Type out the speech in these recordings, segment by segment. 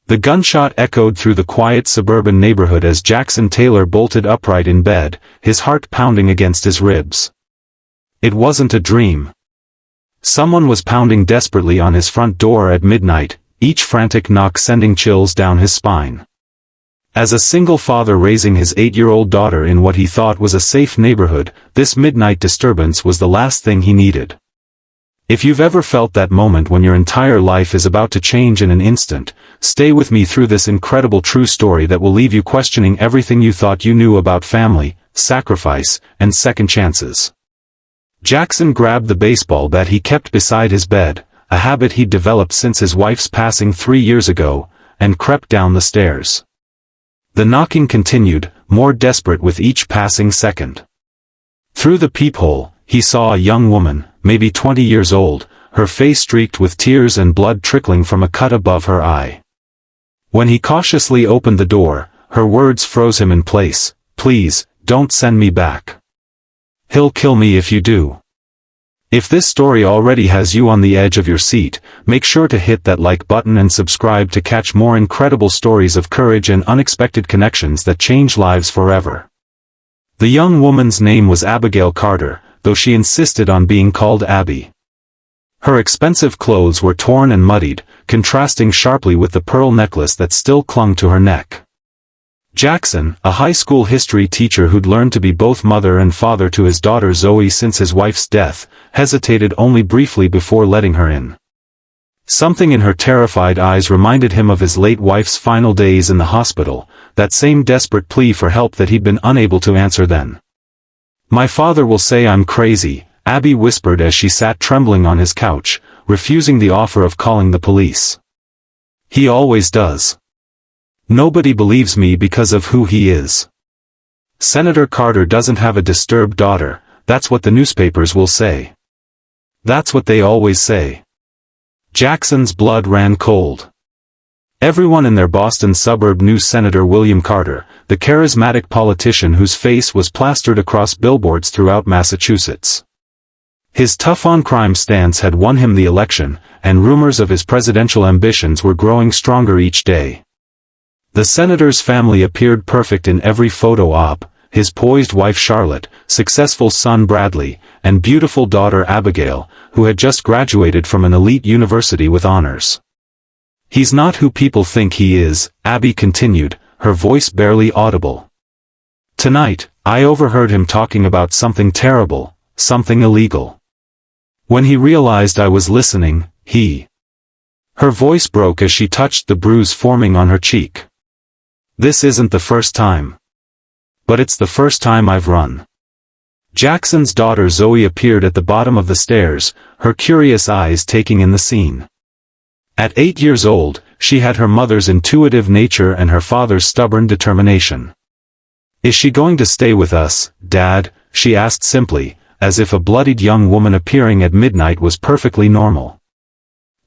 The gunshot echoed through the quiet suburban neighborhood as Jackson Taylor bolted upright in bed, his heart pounding against his ribs. It wasn't a dream. Someone was pounding desperately on his front door at midnight, each frantic knock sending chills down his spine. As a single father raising his 8-year-old daughter in what he thought was a safe neighborhood, this midnight disturbance was the last thing he needed. If you've ever felt that moment when your entire life is about to change in an instant, stay with me through this incredible true story that will leave you questioning everything you thought you knew about family, sacrifice, and second chances. Jackson grabbed the baseball bat he kept beside his bed, a habit he'd developed since his wife's passing 3 years ago, and crept down the stairs. The knocking continued, more desperate with each passing second. Through the peephole, he saw a young woman, maybe 20 years old, her face streaked with tears and blood trickling from a cut above her eye. When he cautiously opened the door, her words froze him in place. "Please, don't send me back. He'll kill me if you do." If this story already has you on the edge of your seat, make sure to hit that like button and subscribe to catch more incredible stories of courage and unexpected connections that change lives forever. The young woman's name was Abigail Carter, though she insisted on being called Abby. Her expensive clothes were torn and muddied, contrasting sharply with the pearl necklace that still clung to her neck. Jackson, a high school history teacher who'd learned to be both mother and father to his daughter Zoe since his wife's death, hesitated only briefly before letting her in. Something in her terrified eyes reminded him of his late wife's final days in the hospital, that same desperate plea for help that he'd been unable to answer then. "My father will say I'm crazy," Abby whispered as she sat trembling on his couch, refusing the offer of calling the police. "He always does. Nobody believes me because of who he is. Senator Carter doesn't have a disturbed daughter, that's what the newspapers will say. That's what they always say." Jackson's blood ran cold. Everyone in their Boston suburb knew Senator William Carter, the charismatic politician whose face was plastered across billboards throughout Massachusetts. His tough-on-crime stance had won him the election, and rumors of his presidential ambitions were growing stronger each day. The senator's family appeared perfect in every photo op, his poised wife Charlotte, successful son Bradley, and beautiful daughter Abigail, who had just graduated from an elite university with honors. "He's not who people think he is," Abby continued, her voice barely audible. "Tonight, I overheard him talking about something terrible, something illegal. When he realized I was listening, Her voice broke as she touched the bruise forming on her cheek. "This isn't the first time. But it's the first time I've run." Jackson's daughter Zoe appeared at the bottom of the stairs, her curious eyes taking in the scene. At 8 years old, she had her mother's intuitive nature and her father's stubborn determination. "Is she going to stay with us, Dad?" she asked simply, as if a bloodied young woman appearing at midnight was perfectly normal.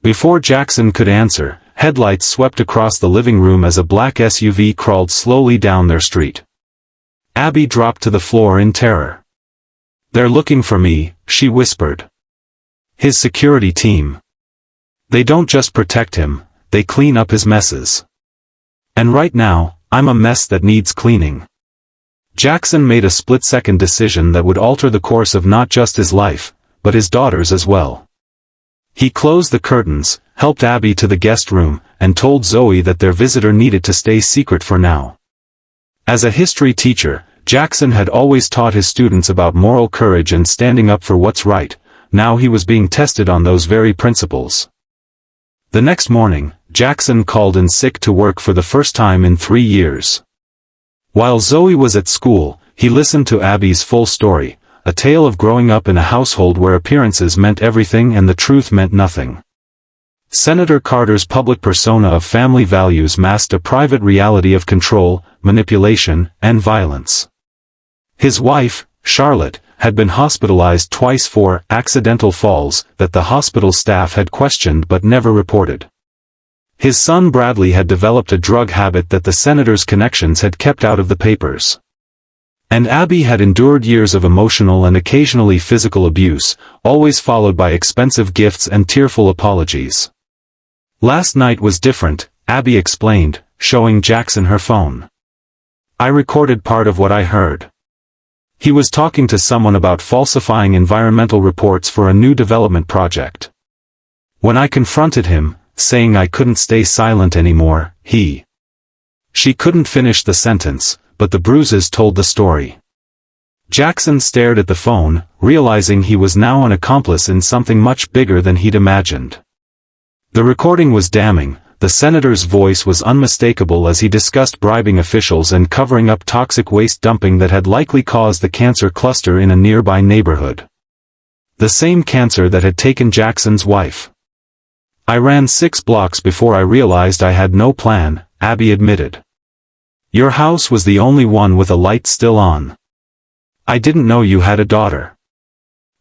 Before Jackson could answer, headlights swept across the living room as a black SUV crawled slowly down their street. Abby dropped to the floor in terror. "They're looking for me," she whispered. "His security team. They don't just protect him, they clean up his messes. And right now, I'm a mess that needs cleaning." Jackson made a split-second decision that would alter the course of not just his life, but his daughter's as well. He closed the curtains, helped Abby to the guest room, and told Zoe that their visitor needed to stay secret for now. As a history teacher, Jackson had always taught his students about moral courage and standing up for what's right. Now he was being tested on those very principles. The next morning, Jackson called in sick to work for the first time in 3 years. While Zoe was at school, he listened to Abby's full story, a tale of growing up in a household where appearances meant everything and the truth meant nothing. Senator Carter's public persona of family values masked a private reality of control, manipulation, and violence. His wife, Charlotte, had been hospitalized twice for accidental falls that the hospital staff had questioned but never reported. His son Bradley had developed a drug habit that the senator's connections had kept out of the papers. And Abby had endured years of emotional and occasionally physical abuse, always followed by expensive gifts and tearful apologies. Last night was different, Abby explained, showing Jackson her phone. I recorded part of what I heard. He was talking to someone about falsifying environmental reports for a new development project. When I confronted him, saying I couldn't stay silent anymore, She couldn't finish the sentence, but the bruises told the story. Jackson stared at the phone, realizing he was now an accomplice in something much bigger than he'd imagined. The recording was damning. The senator's voice was unmistakable as he discussed bribing officials and covering up toxic waste dumping that had likely caused the cancer cluster in a nearby neighborhood. The same cancer that had taken Jackson's wife. I ran 6 blocks before I realized I had no plan, Abby admitted. Your house was the only one with a light still on. I didn't know you had a daughter.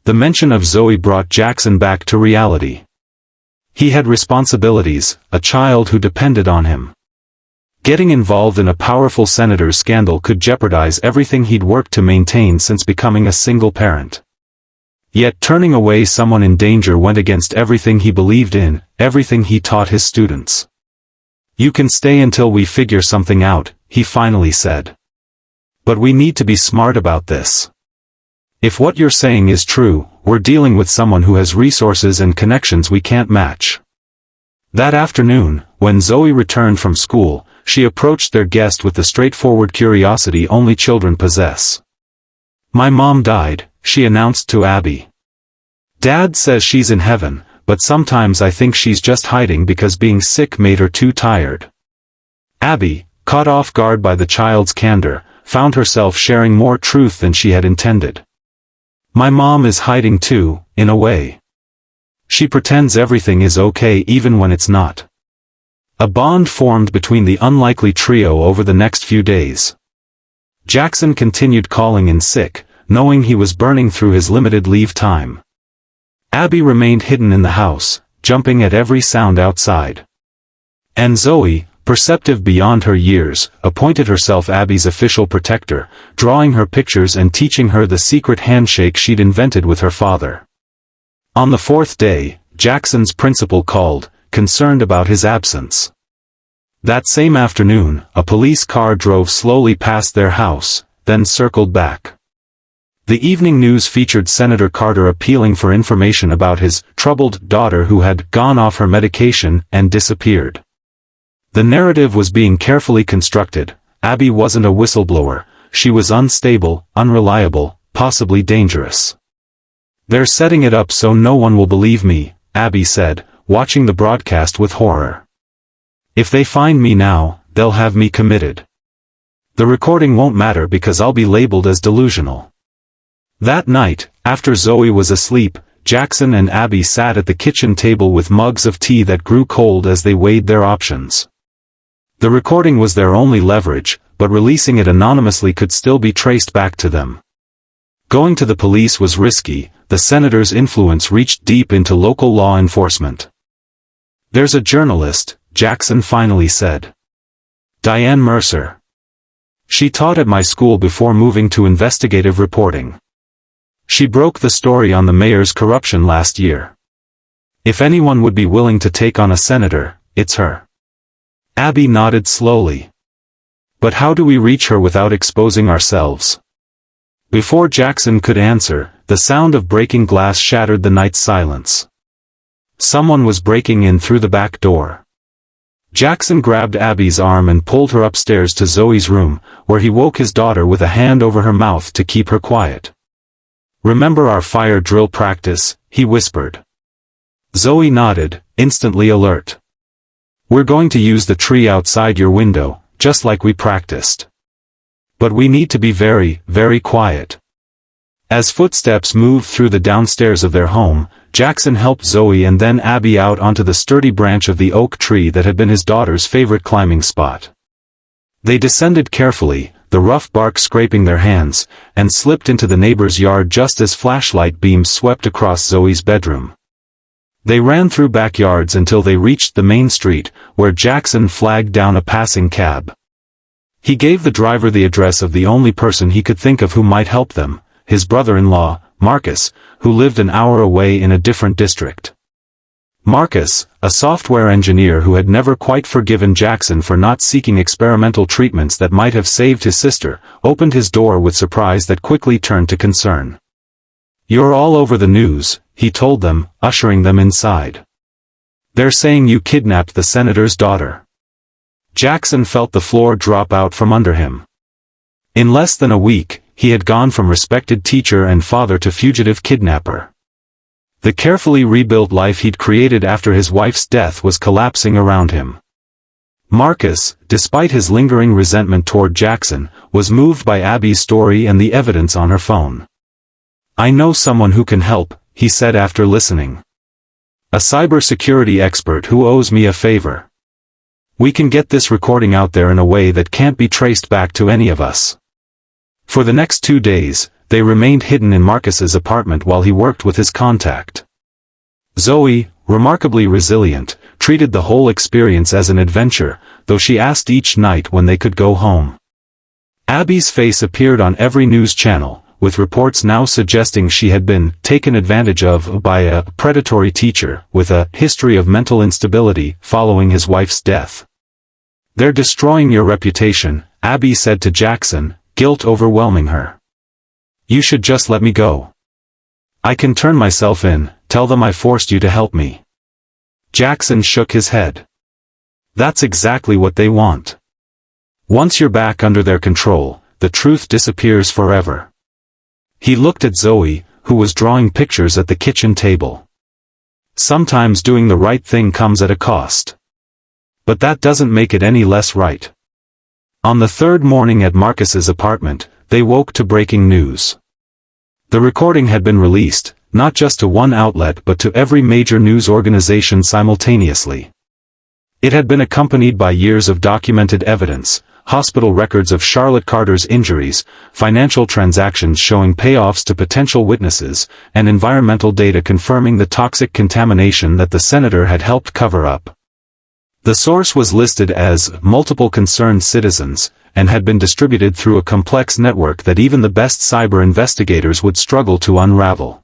The mention of Zoe brought Jackson back to reality. He had responsibilities, a child who depended on him. Getting involved in a powerful senator's scandal could jeopardize everything he'd worked to maintain since becoming a single parent. Yet turning away someone in danger went against everything he believed in, everything he taught his students. You can stay until we figure something out, he finally said. But we need to be smart about this. If what you're saying is true, we're dealing with someone who has resources and connections we can't match. That afternoon, when Zoe returned from school, she approached their guest with the straightforward curiosity only children possess. My mom died, she announced to Abby. Dad says she's in heaven, but sometimes I think she's just hiding because being sick made her too tired. Abby, caught off guard by the child's candor, found herself sharing more truth than she had intended. My mom is hiding too, in a way. She pretends everything is okay even when it's not. A bond formed between the unlikely trio over the next few days. Jackson continued calling in sick, knowing he was burning through his limited leave time. Abby remained hidden in the house, jumping at every sound outside. And Zoe, perceptive beyond her years, appointed herself Abby's official protector, drawing her pictures and teaching her the secret handshake she'd invented with her father. On the 4th day, Jackson's principal called, concerned about his absence. That same afternoon, a police car drove slowly past their house, then circled back. The evening news featured Senator Carter appealing for information about his troubled daughter who had gone off her medication and disappeared. The narrative was being carefully constructed. Abby wasn't a whistleblower, she was unstable, unreliable, possibly dangerous. They're setting it up so no one will believe me, Abby said, watching the broadcast with horror. If they find me now, they'll have me committed. The recording won't matter because I'll be labeled as delusional. That night, after Zoe was asleep, Jackson and Abby sat at the kitchen table with mugs of tea that grew cold as they weighed their options. The recording was their only leverage, but releasing it anonymously could still be traced back to them. Going to the police was risky. The senator's influence reached deep into local law enforcement. There's a journalist, Jackson finally said. Diane Mercer. She taught at my school before moving to investigative reporting. She broke the story on the mayor's corruption last year. If anyone would be willing to take on a senator, it's her. Abby nodded slowly. But how do we reach her without exposing ourselves? Before Jackson could answer, the sound of breaking glass shattered the night's silence. Someone was breaking in through the back door. Jackson grabbed Abby's arm and pulled her upstairs to Zoe's room, where he woke his daughter with a hand over her mouth to keep her quiet. Remember our fire drill practice, he whispered. Zoe nodded, instantly alert. We're going to use the tree outside your window, just like we practiced. But we need to be very, very quiet. As footsteps moved through the downstairs of their home, Jackson helped Zoe and then Abby out onto the sturdy branch of the oak tree that had been his daughter's favorite climbing spot. They descended carefully, the rough bark scraping their hands, and slipped into the neighbor's yard just as flashlight beams swept across Zoe's bedroom. They ran through backyards until they reached the main street, where Jackson flagged down a passing cab. He gave the driver the address of the only person he could think of who might help them, his brother-in-law, Marcus, who lived an hour away in a different district. Marcus, a software engineer who had never quite forgiven Jackson for not seeking experimental treatments that might have saved his sister, opened his door with surprise that quickly turned to concern. "You're all over the news," he told them, ushering them inside. "They're saying you kidnapped the senator's daughter." Jackson felt the floor drop out from under him. In less than a week, he had gone from respected teacher and father to fugitive kidnapper. The carefully rebuilt life he'd created after his wife's death was collapsing around him. Marcus, despite his lingering resentment toward Jackson, was moved by Abby's story and the evidence on her phone. "I know someone who can help," he said after listening. "A cybersecurity expert who owes me a favor. We can get this recording out there in a way that can't be traced back to any of us." For the next 2 days, they remained hidden in Marcus's apartment while he worked with his contact. Zoe, remarkably resilient, treated the whole experience as an adventure, though she asked each night when they could go home. Abby's face appeared on every news channel, with reports now suggesting she had been taken advantage of by a predatory teacher with a history of mental instability following his wife's death. "They're destroying your reputation," Abby said to Jackson, guilt overwhelming her. "You should just let me go. I can turn myself in, tell them I forced you to help me." Jackson shook his head. "That's exactly what they want. Once you're back under their control, the truth disappears forever." He looked at Zoe, who was drawing pictures at the kitchen table. "Sometimes doing the right thing comes at a cost. But that doesn't make it any less right." On the third morning at Marcus's apartment, they woke to breaking news. The recording had been released, not just to one outlet but to every major news organization simultaneously. It had been accompanied by years of documented evidence, hospital records of Charlotte Carter's injuries, financial transactions showing payoffs to potential witnesses, and environmental data confirming the toxic contamination that the senator had helped cover up. The source was listed as multiple concerned citizens, and had been distributed through a complex network that even the best cyber investigators would struggle to unravel.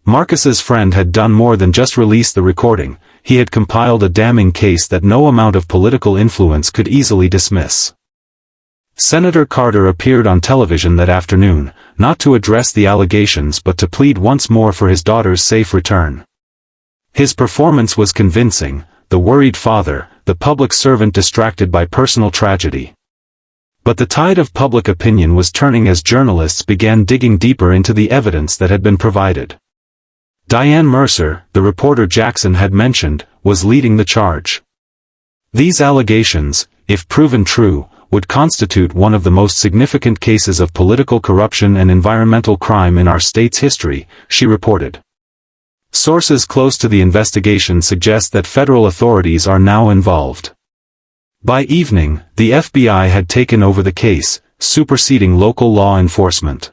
Marcus's friend had done more than just release the recording. He had compiled a damning case that no amount of political influence could easily dismiss. Senator Carter appeared on television that afternoon, not to address the allegations but to plead once more for his daughter's safe return. His performance was convincing, the worried father, the public servant distracted by personal tragedy. But the tide of public opinion was turning as journalists began digging deeper into the evidence that had been provided. Diane Mercer, the reporter Jackson had mentioned, was leading the charge. These allegations, if proven true, would constitute one of the most significant cases of political corruption and environmental crime in our state's history, she reported. Sources close to the investigation suggest that federal authorities are now involved. By evening, the FBI had taken over the case, superseding local law enforcement.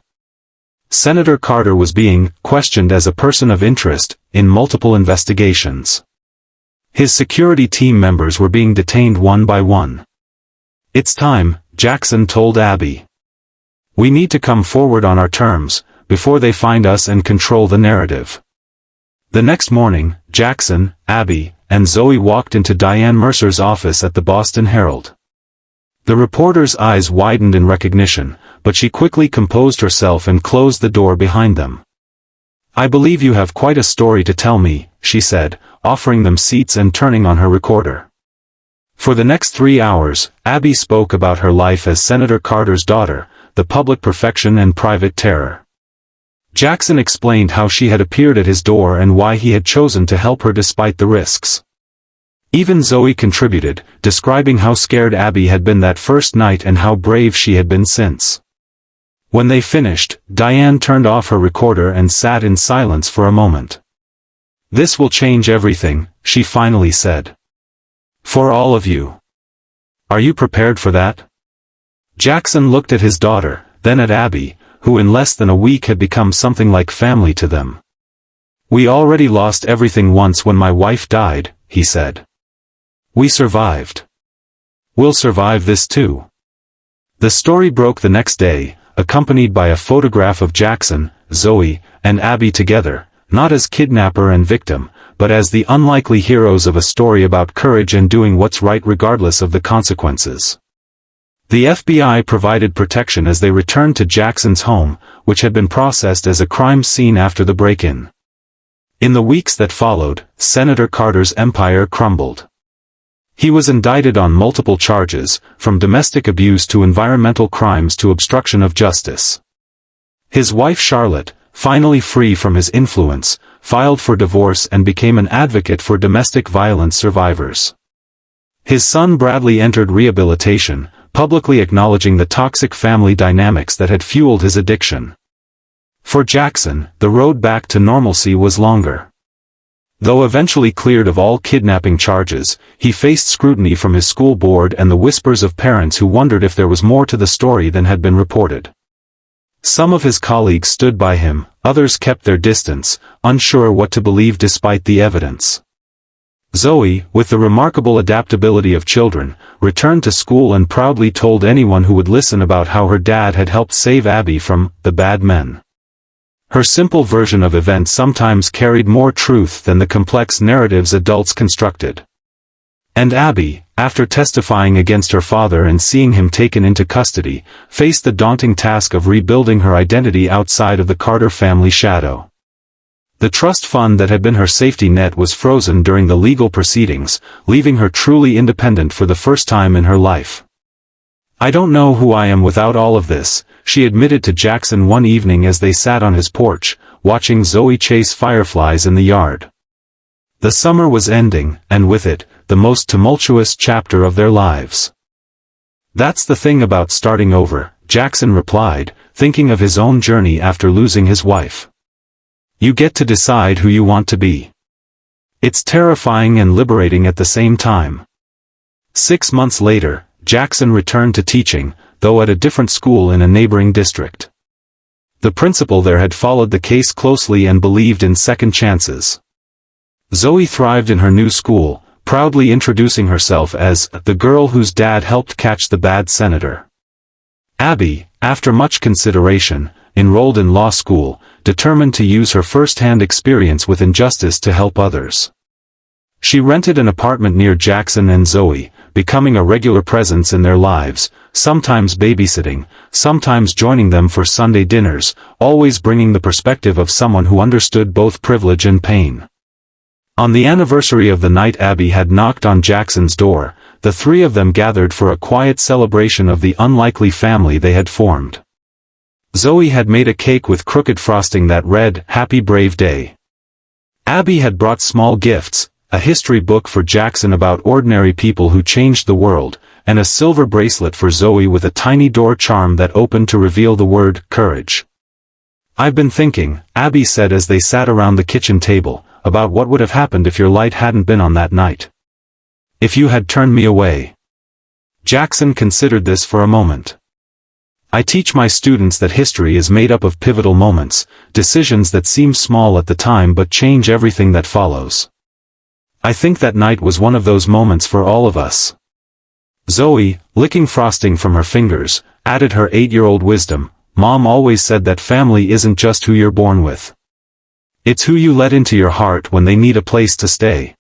Senator Carter was being questioned as a person of interest in multiple investigations. His security team members were being detained one by one. "It's time," Jackson told Abby. "We need to come forward on our terms, before they find us and control the narrative." The next morning, Jackson, Abby, and Zoe walked into Diane Mercer's office at the Boston Herald. The reporter's eyes widened in recognition, but she quickly composed herself and closed the door behind them. "I believe you have quite a story to tell me," she said, offering them seats and turning on her recorder. For the next 3 hours, Abby spoke about her life as Senator Carter's daughter, the public perfection and private terror. Jackson explained how she had appeared at his door and why he had chosen to help her despite the risks. Even Zoe contributed, describing how scared Abby had been that first night and how brave she had been since. When they finished, Diane turned off her recorder and sat in silence for a moment. "This will change everything," she finally said. "For all of you. Are you prepared for that?" Jackson looked at his daughter, then at Abby, who in less than a week had become something like family to them. "We already lost everything once when my wife died," he said. "We survived. We'll survive this too." The story broke the next day, accompanied by a photograph of Jackson, Zoe, and Abby together, not as kidnapper and victim, but as the unlikely heroes of a story about courage and doing what's right regardless of the consequences. The FBI provided protection as they returned to Jackson's home, which had been processed as a crime scene after the break-in. In the weeks that followed, Senator Carter's empire crumbled. He was indicted on multiple charges, from domestic abuse to environmental crimes to obstruction of justice. His wife Charlotte, finally free from his influence, filed for divorce and became an advocate for domestic violence survivors. His son Bradley entered rehabilitation, publicly acknowledging the toxic family dynamics that had fueled his addiction. For Jackson, the road back to normalcy was longer. Though eventually cleared of all kidnapping charges, he faced scrutiny from his school board and the whispers of parents who wondered if there was more to the story than had been reported. Some of his colleagues stood by him, others kept their distance, unsure what to believe despite the evidence. Zoe, with the remarkable adaptability of children, returned to school and proudly told anyone who would listen about how her dad had helped save Abby from the bad men. Her simple version of events sometimes carried more truth than the complex narratives adults constructed. And Abby, after testifying against her father and seeing him taken into custody, faced the daunting task of rebuilding her identity outside of the Carter family shadow. The trust fund that had been her safety net was frozen during the legal proceedings, leaving her truly independent for the first time in her life. "I don't know who I am without all of this," she admitted to Jackson one evening as they sat on his porch, watching Zoe chase fireflies in the yard. The summer was ending, and with it, the most tumultuous chapter of their lives. "That's the thing about starting over," Jackson replied, thinking of his own journey after losing his wife. "You get to decide who you want to be. It's terrifying and liberating at the same time." 6 months later, Jackson returned to teaching, though at a different school in a neighboring district. The principal there had followed the case closely and believed in second chances. Zoe thrived in her new school, proudly introducing herself as the girl whose dad helped catch the bad senator. Abby, after much consideration, enrolled in law school, determined to use her first-hand experience with injustice to help others. She rented an apartment near Jackson and Zoe, becoming a regular presence in their lives, sometimes babysitting, sometimes joining them for Sunday dinners, always bringing the perspective of someone who understood both privilege and pain. On the anniversary of the night Abby had knocked on Jackson's door, the three of them gathered for a quiet celebration of the unlikely family they had formed. Zoe had made a cake with crooked frosting that read, "Happy Brave Day." Abby had brought small gifts, a history book for Jackson about ordinary people who changed the world, and a silver bracelet for Zoe with a tiny door charm that opened to reveal the word, courage. "I've been thinking," Abby said as they sat around the kitchen table, "about what would have happened if your light hadn't been on that night. If you had turned me away." Jackson considered this for a moment. "I teach my students that history is made up of pivotal moments, decisions that seem small at the time but change everything that follows. I think that night was one of those moments for all of us." Zoe, licking frosting from her fingers, added her 8-year-old wisdom, "Mom always said that family isn't just who you're born with. It's who you let into your heart when they need a place to stay."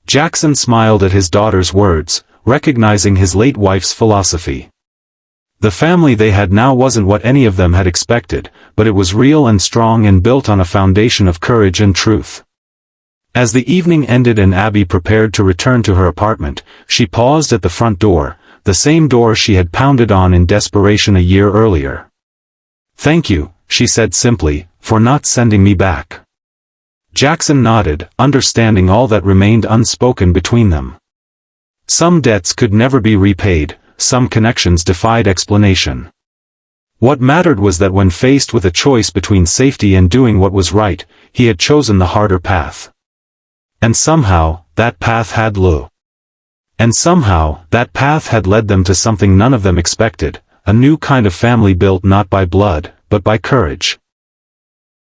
Jackson smiled at his daughter's words, recognizing his late wife's philosophy. The family they had now wasn't what any of them had expected, but it was real and strong and built on a foundation of courage and truth. As the evening ended and Abby prepared to return to her apartment, she paused at the front door, the same door she had pounded on in desperation a year earlier. "Thank you," she said simply, "for not sending me back." Jackson nodded, understanding all that remained unspoken between them. Some debts could never be repaid, some connections defied explanation. What mattered was that when faced with a choice between safety and doing what was right, he had chosen the harder path. And somehow, that path had led them to something none of them expected, a new kind of family built not by blood, but by courage.